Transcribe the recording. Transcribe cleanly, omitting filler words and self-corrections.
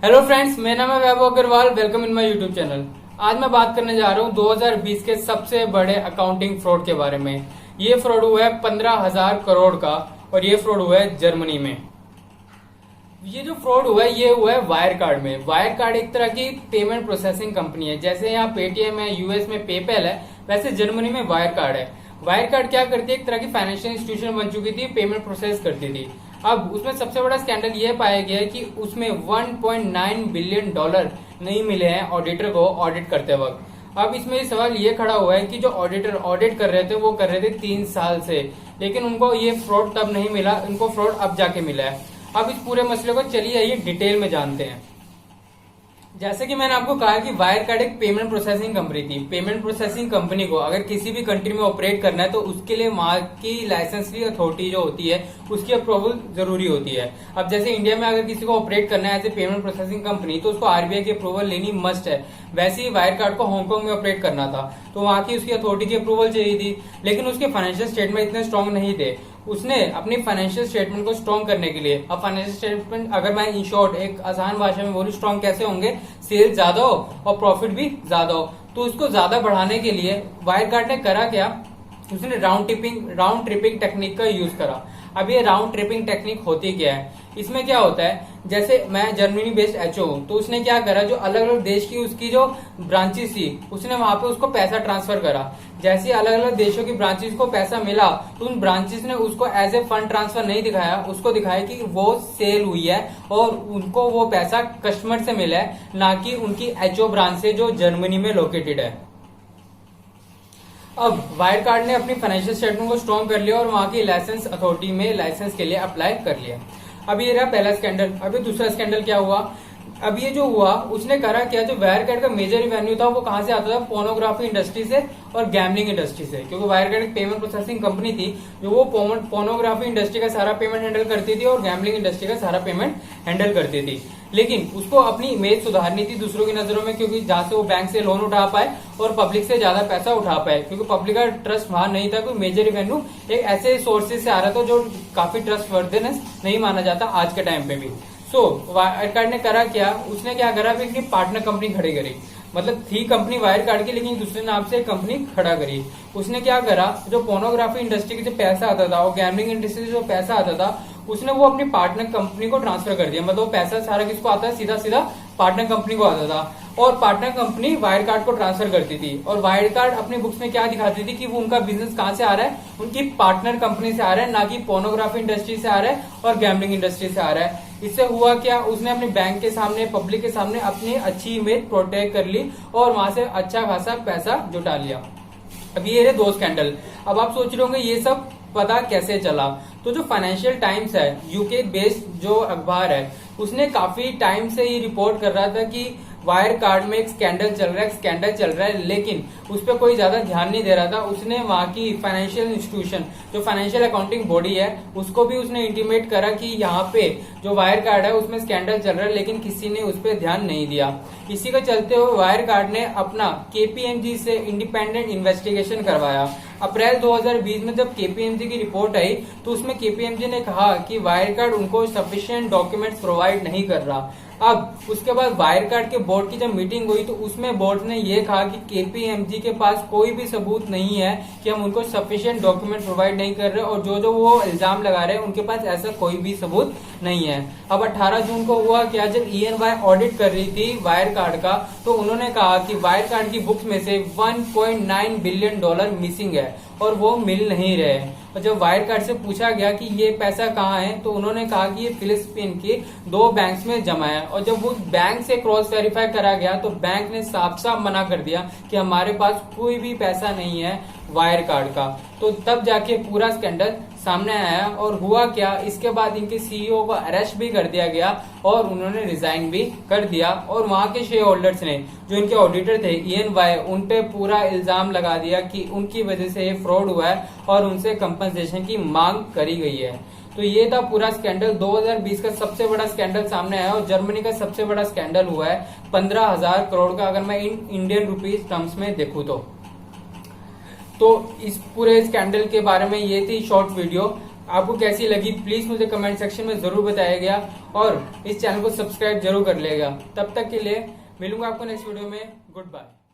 Hello friends, मेरा नाम है Vaibhav Agarwal. Welcome in my YouTube channel. आज मैं बात करने जा रहा हूँ 2020 के सबसे बड़े अकाउंटिंग फ्रॉड के बारे में। ये फ्रॉड हुआ है 15,000 करोड़ का और ये फ्रॉड हुआ है जर्मनी में। ये जो फ्रॉड हुआ है ये हुआ है वायर कार्ड में। वायर कार्ड एक तरह की पेमेंट प्रोसेसिंग कंपनी है। जैसे यहाँ पेटीएम है, यूएस में पेपैल है, वैसे जर्मनी में वायर कार्ड है। वायर कार्ड क्या करती है, एक तरह की फाइनेंशियल इंस्टीट्यूशन बन चुकी थी, पेमेंट प्रोसेस करती थी। अब उसमें सबसे बड़ा स्कैंडल ये पाया गया है कि उसमें 1.9 बिलियन डॉलर नहीं मिले हैं ऑडिटर को ऑडिट करते वक्त। अब इसमें सवाल ये खड़ा हुआ है कि जो ऑडिटर ऑडिट कर रहे थे वो कर रहे थे 3 साल से, लेकिन उनको ये फ्रॉड तब नहीं मिला, इनको फ्रॉड अब जाके मिला है। अब इस पूरे मसले को चलिए आइए डिटेल में जानते हैं। जैसे कि मैंने आपको कहा कि वायर कार्ड एक पेमेंट प्रोसेसिंग कंपनी थी। पेमेंट प्रोसेसिंग कंपनी को अगर किसी भी कंट्री में ऑपरेट करना है तो उसके लिए वहां की लाइसेंसिंग अथॉरिटी जो होती है उसकी अप्रूवल जरूरी होती है। अब जैसे इंडिया में अगर किसी को ऑपरेट करना है as a payment processing company तो उसको आरबीआई की अप्रूवल लेनी मस्ट है। वैसे ही वायर कार्ड को हांगकांग में ऑपरेट करना था तो वहां की उसकी अथॉरिटी की अप्रूवल चाहिए थी, लेकिन उसके फाइनेंशियल स्टेटमेंट इतने स्ट्रांग नहीं थे। उसने अपनी फाइनेंशियल स्टेटमेंट को स्ट्रॉन्ग करने के लिए, अब फाइनेंशियल स्टेटमेंट अगर मैं इन शॉर्ट एक आसान भाषा में बोलूं स्ट्रॉन्ग कैसे होंगे, सेल्स ज्यादा हो और प्रॉफिट भी ज्यादा हो। तो उसको ज्यादा बढ़ाने के लिए वायर कार्ड ने करा क्या, उसने राउंड ट्रिपिंग टेक्निक का यूज करा। अब ये राउंड ट्रिपिंग टेक्निक होती क्या है, इसमें क्या होता है, जैसे मैं जर्मनी बेस्ड एचओ हूं तो उसने क्या करा, जो अलग अलग देश की उसकी जो ब्रांचेस थी उसने वहां पे उसको पैसा ट्रांसफर करा। जैसे अलग अलग देशों की ब्रांचेस को पैसा मिला तो उन ब्रांचेस ने उसको एज ए फंड ट्रांसफर नहीं दिखाया, उसको दिखाया कि वो सेल हुई है और उनको वो पैसा कस्टमर से मिला है, ना कि उनकी एचओ ब्रांच से जो जर्मनी में लोकेटेड है। अब वायर कार्ड ने अपनी फाइनेंशियल स्टेटमेंट को स्ट्रॉन्ग कर लिया और वहां की लाइसेंस अथॉरिटी में लाइसेंस के लिए अप्लाई कर लिया। अब ये रहा पहला स्कैंडल। अभी दूसरा स्कैंडल क्या हुआ, अब ये जो हुआ उसने करा क्या, जो वायर कार्ड का मेजर रेवेन्यू था वो कहां से आता था, पोर्नोग्राफी इंडस्ट्री से और गैम्बलिंग इंडस्ट्री से। क्योंकि वायर कार्ड एक पेमेंट प्रोसेसिंग कंपनी थी जो वो पोर्नोग्राफी इंडस्ट्री का सारा पेमेंट हैंडल करती थी और गैम्बलिंग इंडस्ट्री का सारा पेमेंट हैंडल करती थी। लेकिन उसको अपनी इमेज सुधारनी थी दूसरों की नजरों में, क्योंकि जहां से वो बैंक से लोन उठा पाए और पब्लिक से ज्यादा पैसा उठा पाए, क्योंकि पब्लिक का ट्रस्ट वहां नहीं था। कोई मेजर रेवेन्यू एक ऐसे सोर्सेज से आ रहा था जो काफी ट्रस्ट वर्दीनेस नहीं माना जाता आज के टाइम पे भी। वायर कार्ड ने करा क्या, उसने क्या करा, अपनी पार्टनर कंपनी खड़ी करी। मतलब थी कंपनी वायर कार्ड की लेकिन दूसरे नाम से कंपनी खड़ा करी। उसने क्या करा, जो पोर्नोग्राफी इंडस्ट्री की जो पैसा आता था और गैम्बलिंग इंडस्ट्री से जो पैसा आता था उसने वो अपनी पार्टनर कंपनी को ट्रांसफर कर दिया। मतलब पैसा सारा किसको आता है, सीधा सीधा पार्टनर कंपनी को आता था और पार्टनर कंपनी वायर कार्ड को ट्रांसफर करती थी। और वायर कार्ड अपनी बुक्स में क्या दिखाती थी कि वो उनका बिजनेस कहां से आ रहा है, उनकी पार्टनर कंपनी से आ रहा है, ना कि पोर्नोग्राफी इंडस्ट्री से आ रहा है और गैम्बलिंग इंडस्ट्री से आ रहा है। इससे हुआ क्या, उसने अपने बैंक के सामने, पब्लिक के सामने अपनी अच्छी इमेज प्रोटेक्ट कर ली और वहां से अच्छा खासा पैसा जुटा लिया। अब ये 2 स्कैंडल। अब आप सोच रहे होंगे ये सब पता कैसे चला, तो जो फाइनेंशियल टाइम्स है, यूके बेस्ड जो अखबार है, उसने काफी टाइम से ये रिपोर्ट कर रहा था कि वायर कार्ड में एक स्कैंडल चल रहा है, लेकिन उस पर कोई ज्यादा ध्यान नहीं दे रहा था। उसने वहां की फाइनेंशियल इंस्टीट्यूशन, जो फाइनेंशियल अकाउंटिंग बॉडी है, उसको भी उसने इंटीमेट करा कि यहाँ पे जो वायर कार्ड है उसमें स्कैंडल चल रहा है, लेकिन किसी ने उस पर ध्यान नहीं दिया। इसी के चलते हुए वायर कार्ड ने अपना केपीएमजी से इंडिपेंडेंट इन्वेस्टिगेशन करवाया। अप्रैल 2020 में जब केपीएमजी की रिपोर्ट आई तो उसमें केपीएमजी ने कहा कि वायर कार्ड उनको सफिशिएंट डॉक्यूमेंट्स प्रोवाइड नहीं कर रहा। अब उसके बाद वायर कार्ड के बोर्ड की जब मीटिंग हुई तो उसमें बोर्ड ने यह कहा कि केपीएमजी के पास कोई भी सबूत नहीं है कि हम उनको सफिशिएंट डॉक्यूमेंट प्रोवाइड नहीं कर रहे, और जो वो इल्जाम लगा रहे हैं उनके पास ऐसा कोई भी सबूत नहीं है। अब 18 जून को हुआ क्या, जब EY ऑडिट कर रही थी वायर कार्ड का तो उन्होंने कहा कि वायर कार्ड की बुक्स में से 1.9 बिलियन डॉलर मिसिंग है और वो मिल नहीं रहे। और जब वायर कार्ड से पूछा गया कि ये पैसा कहाँ है तो उन्होंने कहा कि ये फिलिस्पीन के 2 बैंक्स में जमा है। और जब वो बैंक से क्रॉस वेरीफाई करा गया तो बैंक ने साफ साफ मना कर दिया कि हमारे पास कोई भी पैसा नहीं है वायर कार्ड का। तो तब जाके पूरा स्कैंडल सामने आया। और हुआ क्या, इसके बाद इनके सीईओ को अरेस्ट भी कर दिया गया और उन्होंने रिजाइन भी कर दिया। और वहां के शेयर होल्डर्स ने, जो इनके ऑडिटर थे EY, उन पे पूरा इल्जाम लगा दिया कि उनकी वजह से ये फ्रॉड हुआ है और उनसे कंपनसेशन की मांग करी गई है। तो ये था पूरा स्कैंडल। 2020 का सबसे बड़ा स्कैंडल सामने आया और जर्मनी का सबसे बड़ा स्कैंडल हुआ है 15,000 करोड़ का, अगर मैं इंडियन रुपीज टर्म्स में देखूं तो इस पूरे स्कैंडल के बारे में ये थी शॉर्ट वीडियो। आपको कैसी लगी प्लीज मुझे कमेंट सेक्शन में जरूर बताइएगा और इस चैनल को सब्सक्राइब जरूर कर लेगा। तब तक के लिए मिलूंगा आपको नेक्स्ट वीडियो में। Good bye.